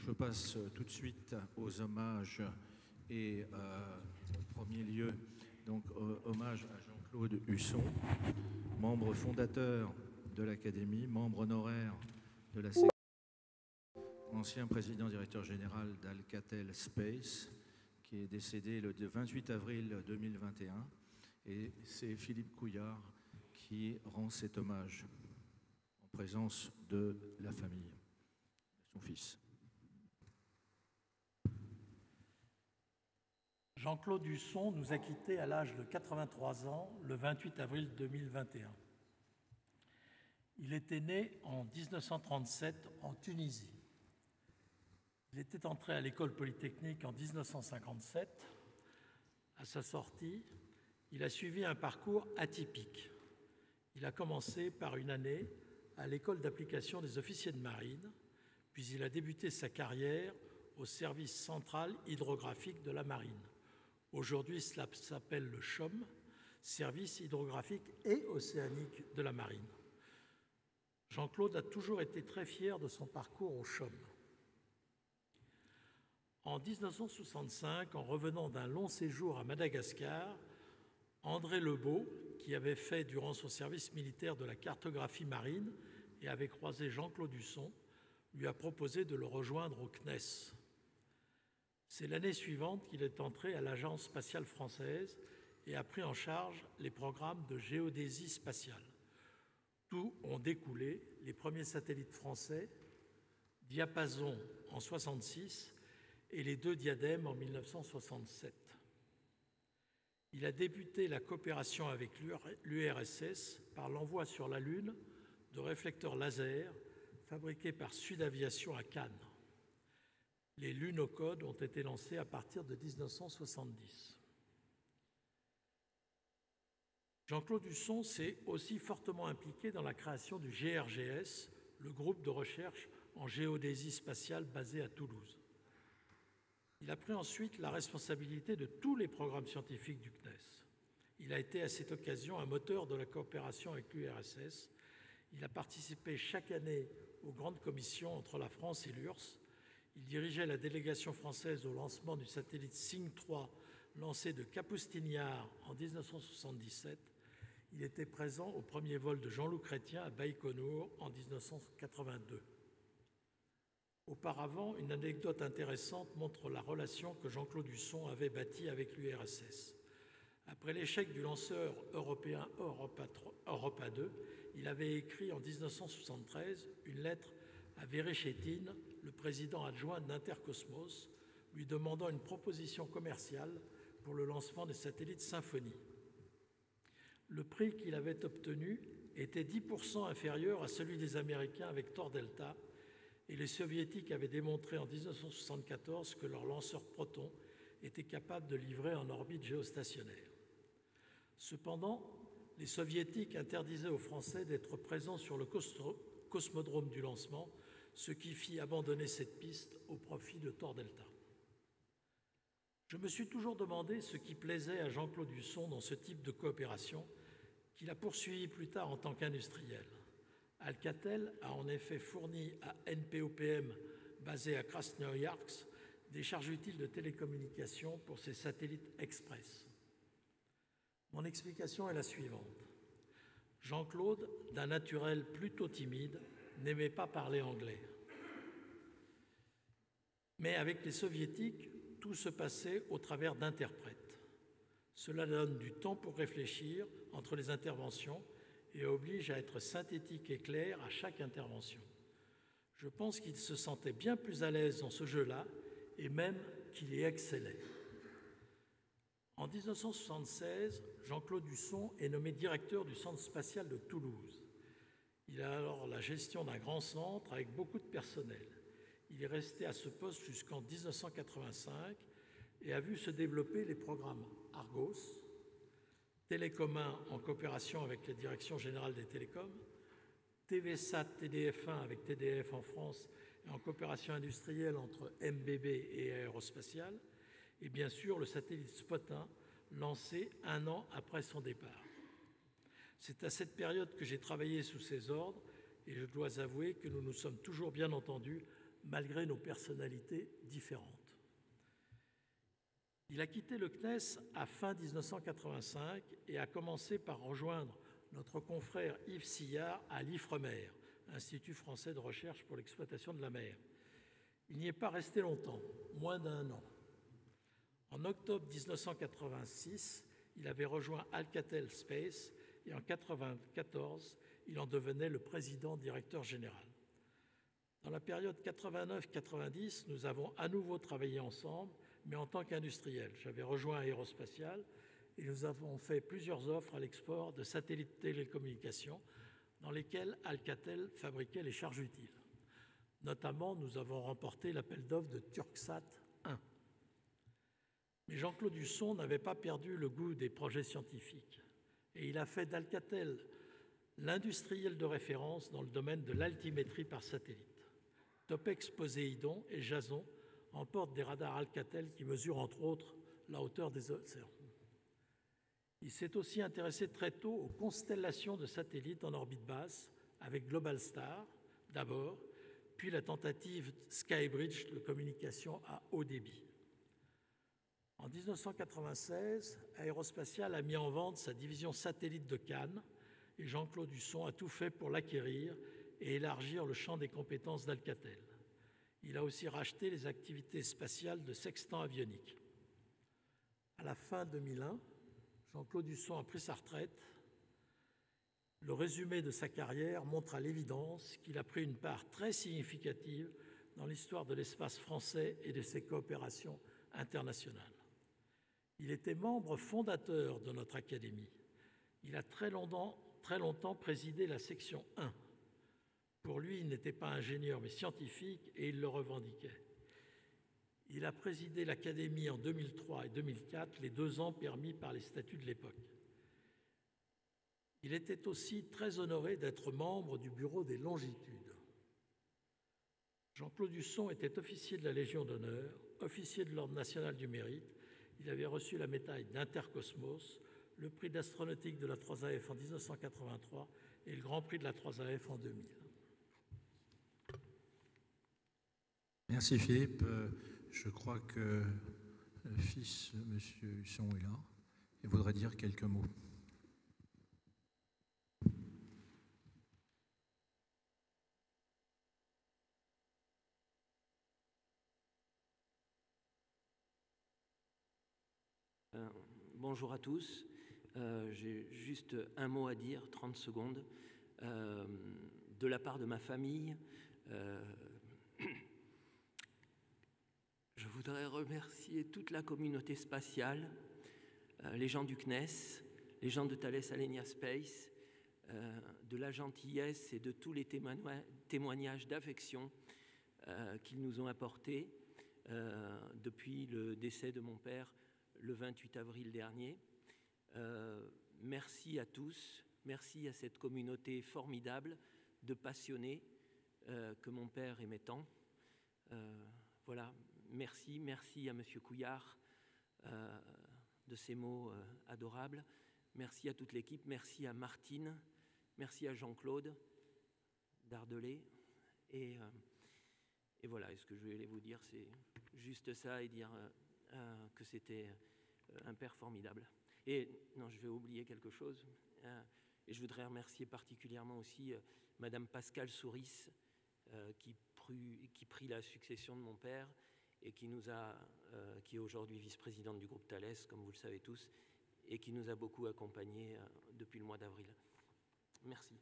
Je passe tout de suite aux hommages et en premier lieu, donc hommage à Jean-Claude Husson, membre fondateur de l'Académie, membre honoraire de la sécurité, ancien président directeur général d'Alcatel Space, qui est décédé le 28 avril 2021. Et c'est Philippe Couillard qui rend cet hommage en présence de la famille, de son fils. Jean-Claude Husson nous a quittés à l'âge de 83 ans le 28 avril 2021. Il était né en 1937 en Tunisie. Il était entré à l'école polytechnique en 1957. À sa sortie, il a suivi un parcours atypique. Il a commencé par une année à l'école d'application des officiers de marine, puis il a débuté sa carrière au service central hydrographique de la marine. Aujourd'hui, cela s'appelle le CHOM, Service hydrographique et océanique de la marine. Jean-Claude a toujours été très fier de son parcours au CHOM. En 1965, en revenant d'un long séjour à Madagascar, André Lebeau, qui avait fait durant son service militaire de la cartographie marine et avait croisé Jean-Claude Husson, lui a proposé de le rejoindre au CNES. C'est l'année suivante qu'il est entré à l'Agence spatiale française et a pris en charge les programmes de géodésie spatiale. D'où ont découlé les premiers satellites français, Diapason en 1966 et les deux Diadèmes en 1967. Il a débuté la coopération avec l'URSS par l'envoi sur la Lune de réflecteurs laser fabriqués par Sud Aviation à Cannes. Les lunocodes ont été lancés à partir de 1970. Jean-Claude Husson s'est aussi fortement impliqué dans la création du GRGS, le groupe de recherche en géodésie spatiale basé à Toulouse. Il a pris ensuite la responsabilité de tous les programmes scientifiques du CNES. Il a été à cette occasion un moteur de la coopération avec l'URSS. Il a participé chaque année aux grandes commissions entre la France et l'URSS. Il dirigeait la délégation française au lancement du satellite SIG 3 lancé de Kapustiniar en 1977. Il était présent au premier vol de Jean-Loup Chrétien à Baïkonour en 1982. Auparavant, une anecdote intéressante montre la relation que Jean-Claude Husson avait bâtie avec l'URSS. Après l'échec du lanceur européen Europa 2, il avait écrit en 1973 une lettre à Verechetin, le président adjoint d'Intercosmos, lui demandant une proposition commerciale pour le lancement des satellites Symphonie. Le prix qu'il avait obtenu était 10% inférieur à celui des Américains avec Thor Delta, et les Soviétiques avaient démontré en 1974 que leur lanceur Proton était capable de livrer en orbite géostationnaire. Cependant, les Soviétiques interdisaient aux Français d'être présents sur le cosmodrome du lancement, ce qui fit abandonner cette piste au profit de Thor Delta. Je me suis toujours demandé ce qui plaisait à Jean-Claude Husson dans ce type de coopération, qu'il a poursuivi plus tard en tant qu'industriel. Alcatel a en effet fourni à NPOPM, basé à Krasnoïarsk, des charges utiles de télécommunications pour ses satellites express. Mon explication est la suivante. Jean-Claude, d'un naturel plutôt timide, n'aimait pas parler anglais. Mais avec les Soviétiques, tout se passait au travers d'interprètes. Cela donne du temps pour réfléchir entre les interventions et oblige à être synthétique et clair à chaque intervention. Je pense qu'il se sentait bien plus à l'aise dans ce jeu-là et même qu'il y excellait. En 1976, Jean-Claude Husson est nommé directeur du Centre spatial de Toulouse. Il a alors la gestion d'un grand centre avec beaucoup de personnel. Il est resté à ce poste jusqu'en 1985 et a vu se développer les programmes Argos, Télécom 1 en coopération avec la Direction générale des télécoms, TVSAT TDF1 avec TDF en France et en coopération industrielle entre MBB et Aérospatiale, et bien sûr le satellite Spot1 lancé un an après son départ. C'est à cette période que j'ai travaillé sous ses ordres et je dois avouer que nous nous sommes toujours bien entendus malgré nos personnalités différentes. Il a quitté le CNES à fin 1985 et a commencé par rejoindre notre confrère Yves Sillard à l'IFREMER, Institut français de recherche pour l'exploitation de la mer. Il n'y est pas resté longtemps, moins d'1 an. En octobre 1986, il avait rejoint Alcatel Space et en 1994, il en devenait le président-directeur général. Dans la période 89-90, nous avons à nouveau travaillé ensemble, mais en tant qu'industriel. J'avais rejoint Aérospatiale et nous avons fait plusieurs offres à l'export de satellites de télécommunications dans lesquels Alcatel fabriquait les charges utiles. Notamment, nous avons remporté l'appel d'offres de Turksat 1. Mais Jean-Claude Husson n'avait pas perdu le goût des projets scientifiques et il a fait d'Alcatel l'industriel de référence dans le domaine de l'altimétrie par satellite. Topex Poséidon et Jason emportent des radars Alcatel qui mesurent entre autres la hauteur des océans. Il s'est aussi intéressé très tôt aux constellations de satellites en orbite basse avec Globalstar d'abord, puis la tentative Skybridge de communication à haut débit. En 1996, Aérospatiale a mis en vente sa division satellite de Cannes et Jean-Claude Husson a tout fait pour l'acquérir et élargir le champ des compétences d'Alcatel. Il a aussi racheté les activités spatiales de Sextant Avionics. À la fin 2001, Jean-Claude Husson a pris sa retraite. Le résumé de sa carrière montre à l'évidence qu'il a pris une part très significative dans l'histoire de l'espace français et de ses coopérations internationales. Il était membre fondateur de notre académie. Il a très longtemps présidé la section 1. Pour lui, il n'était pas ingénieur mais scientifique et il le revendiquait. Il a présidé l'académie en 2003 et 2004, les 2 ans permis par les statuts de l'époque. Il était aussi très honoré d'être membre du bureau des longitudes. Jean-Claude Husson était officier de la Légion d'honneur, officier de l'Ordre national du mérite. Il avait reçu la médaille d'Intercosmos, le prix d'astronautique de la 3AF en 1983 et le grand prix de la 3AF en 2000. Merci Philippe. Je crois que le fils de M. Husson est là et voudrait dire quelques mots. Bonjour à tous. J'ai juste un mot à dire, 30 secondes. De la part de ma famille, je voudrais remercier toute la communauté spatiale, les gens du CNES, les gens de Thales Alenia Space, de la gentillesse et de tous les témoignages d'affection qu'ils nous ont apportés depuis le décès de mon père le 28 avril dernier. Merci à tous, merci à cette communauté formidable de passionnés que mon père aimait tant. Voilà, merci à M. Couillard de ces mots adorables. Merci à toute l'équipe, merci à Martine, merci à Jean-Claude Dardelé. Et voilà, et ce que je voulais vous dire, c'est juste ça et dire que c'était un père formidable. Et non, je vais oublier quelque chose. Et je voudrais remercier particulièrement aussi Madame Pascale Souris, qui prit la succession de mon père et qui est aujourd'hui vice-présidente du groupe Thales, comme vous le savez tous, et qui nous a beaucoup accompagnés depuis le mois d'avril. Merci.